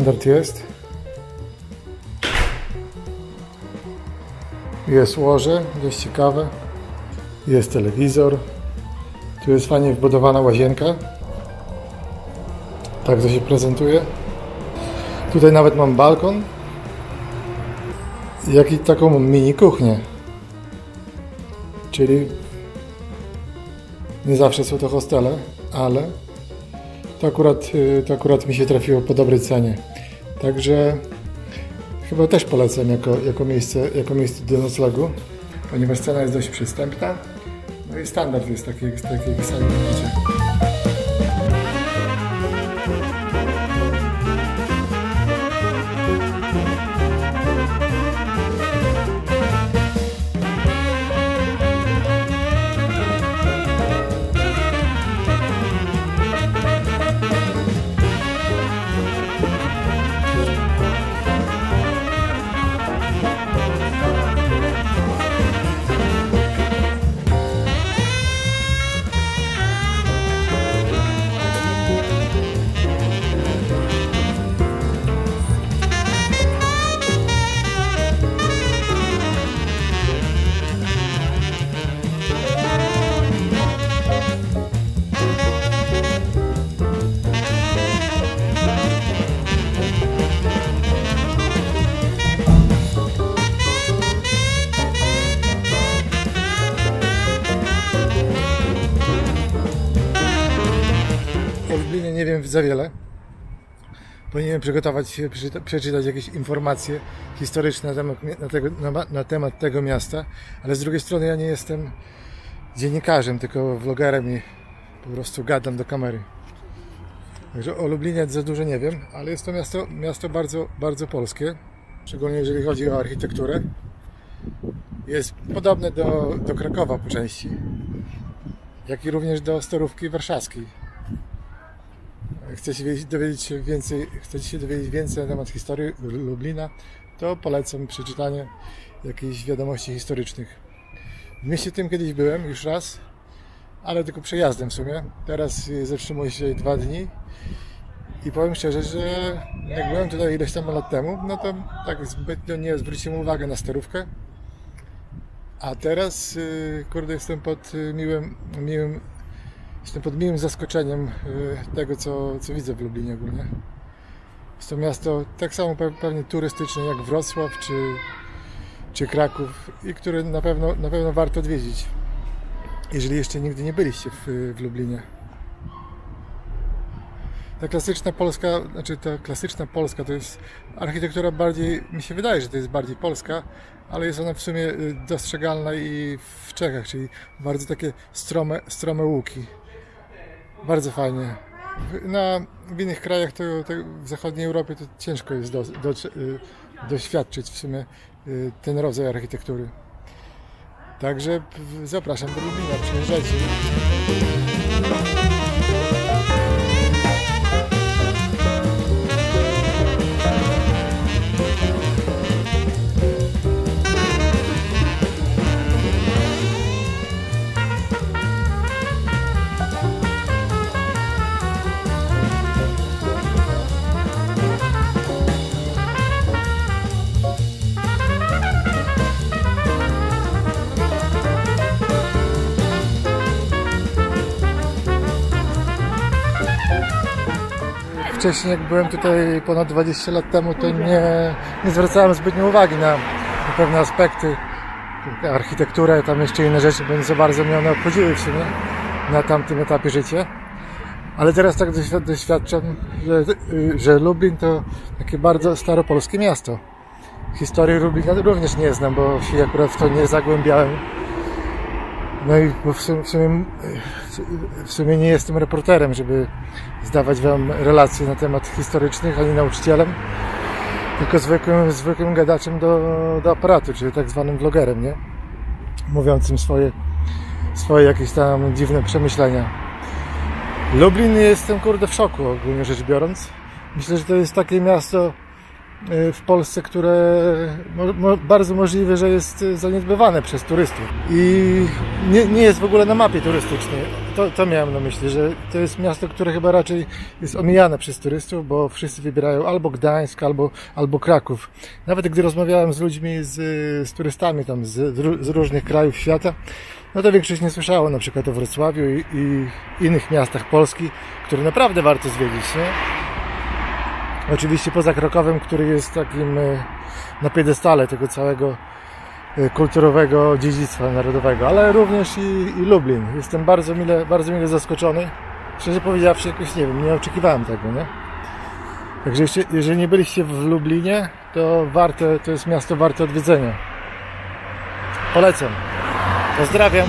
Standard jest. Jest łoże, dość ciekawe. Jest telewizor. Tu jest fajnie wbudowana łazienka. Tak to się prezentuje. Tutaj nawet mam balkon. Jak i taką mini kuchnię. Czyli nie zawsze są to hostele, ale to akurat mi się trafiło po dobrej cenie. Także chyba też polecam jako miejsce do noclegu, ponieważ cena jest dość przystępna. No i standard jest taki jak sami widzicie. Nie wiem za wiele. Powinienem przygotować się, przeczytać jakieś informacje historyczne na temat tego miasta, ale z drugiej strony ja nie jestem dziennikarzem, tylko vlogerem i po prostu gadam do kamery. Także o Lublinie za dużo nie wiem, ale jest to miasto bardzo, bardzo polskie, szczególnie jeżeli chodzi o architekturę. Jest podobne do Krakowa po części, jak i również do Starówki Warszawskiej. Chcecie dowiedzieć się więcej na temat historii Lublina, to polecam przeczytanie jakichś wiadomości historycznych. W mieście tym kiedyś byłem już raz, ale tylko przejazdem w sumie. Teraz zatrzymuję się 2 dni i powiem szczerze, że jak byłem tutaj ileś tam lat temu, no to tak zbytnio nie zwróciłem uwagi na Starówkę. A teraz, kurde, jestem pod miłym zaskoczeniem tego, co widzę w Lublinie ogólnie. Jest to miasto tak samo pewnie turystyczne jak Wrocław czy Kraków i które na pewno warto odwiedzić, jeżeli jeszcze nigdy nie byliście w Lublinie. Ta klasyczna Polska to jest architektura bardziej, mi się wydaje, że to jest bardziej polska, ale jest ona w sumie dostrzegalna i w Czechach, czyli bardzo takie strome łuki. Bardzo fajnie. W innych krajach, w zachodniej Europie, to ciężko jest doświadczyć w sumie ten rodzaj architektury. Także zapraszam do Lublina, przyjeżdżajcie. Wcześniej, jak byłem tutaj ponad 20 lat temu, to nie zwracałem zbytnio uwagi na pewne aspekty, architekturę, tam jeszcze inne rzeczy, bo nie za bardzo mnie one obchodziły w sumie na tamtym etapie życia. Ale teraz tak doświadczam, że Lublin to takie bardzo staropolskie miasto. Historii Lublina również nie znam, bo się akurat w to nie zagłębiałem. No i bo w sumie nie jestem reporterem, żeby zdawać wam relacje na temat historycznych, ani nauczycielem, tylko zwykłym gadaczem do aparatu, czyli tak zwanym vlogerem, nie? Mówiącym swoje jakieś tam dziwne przemyślenia. Lublin, jestem kurde w szoku ogólnie rzecz biorąc. Myślę, że to jest takie miasto w Polsce, które bardzo możliwe, że jest zaniedbywane przez turystów i nie jest w ogóle na mapie turystycznej. To miałem na myśli, że to jest miasto, które chyba raczej jest omijane przez turystów, bo wszyscy wybierają albo Gdańsk, albo Kraków. Nawet gdy rozmawiałem z ludźmi, z turystami tam z różnych krajów świata, no to większość nie słyszało na przykład o Wrocławiu i innych miastach Polski, które naprawdę warto zwiedzić, nie? Oczywiście poza Krakowem, który jest takim na piedestale tego całego kulturowego dziedzictwa narodowego, ale również i Lublin. Jestem bardzo mile zaskoczony. Szczerze powiedziawszy, jakoś nie wiem, nie oczekiwałem tego, nie? Także jeżeli nie byliście w Lublinie, to jest miasto warte odwiedzenia. Polecam. Pozdrawiam.